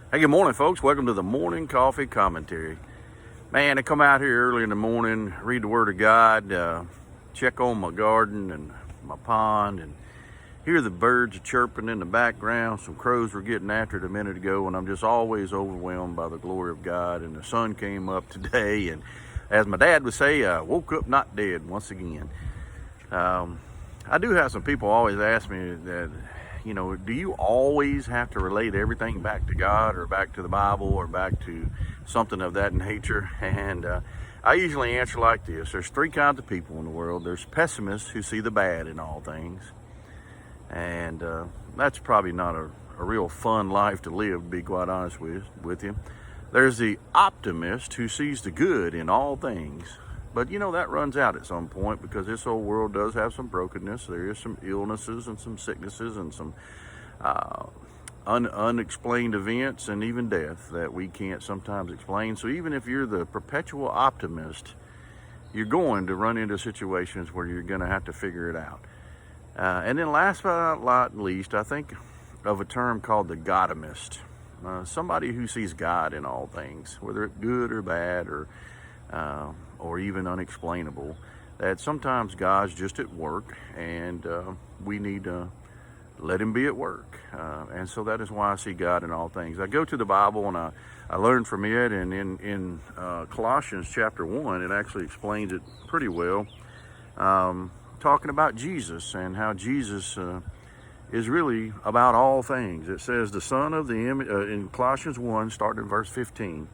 Hey, good morning, folks. Welcome to the Morning Coffee Commentary. Man, I come out here early in the morning, read the Word of God, check on my garden and my pond, and hear the birds chirping in the background. Some crows were getting after it a minute ago, and I'm just always overwhelmed by the glory of God. And the sun came up today, and as my dad would say, I woke up not dead once again. I do have some people always ask me that, do you always have to relate everything back to God or back to the Bible or back to something of that nature? And I usually answer like this. There's three kinds of people in the world. There's pessimists who see the bad in all things. And that's probably not a real fun life to live, to be quite honest with you. There's the optimist who sees the good in all things. But that runs out at some point because this whole world does have some brokenness. There is some illnesses and some sicknesses and some unexplained events and even death that we can't sometimes explain. So even if you're the perpetual optimist, you're going to run into situations where you're going to have to figure it out. And then last but not least, I think of a term called the Godimist. Somebody who sees God in all things, whether it's good or bad or even unexplainable, that sometimes God's just at work and we need to let him be at work. And so that is why I see God in all things. I go to the Bible and I learn from it, and in Colossians chapter 1, it actually explains it pretty well, talking about Jesus and how Jesus is really about all things. It says the Son of the image, in Colossians 1, starting in verse 15,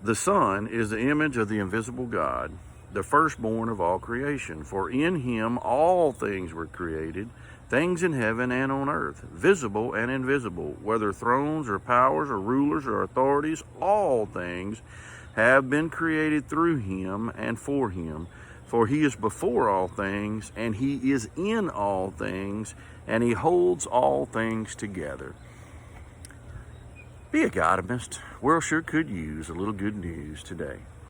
the Son is the image of the invisible God, the firstborn of all creation. For in him all things were created, things in heaven and on earth, visible and invisible, whether thrones or powers or rulers or authorities, all things have been created through him and for him. For he is before all things, and he is in all things, and he holds all things together. Be a Godimist. World sure could use a little good news today.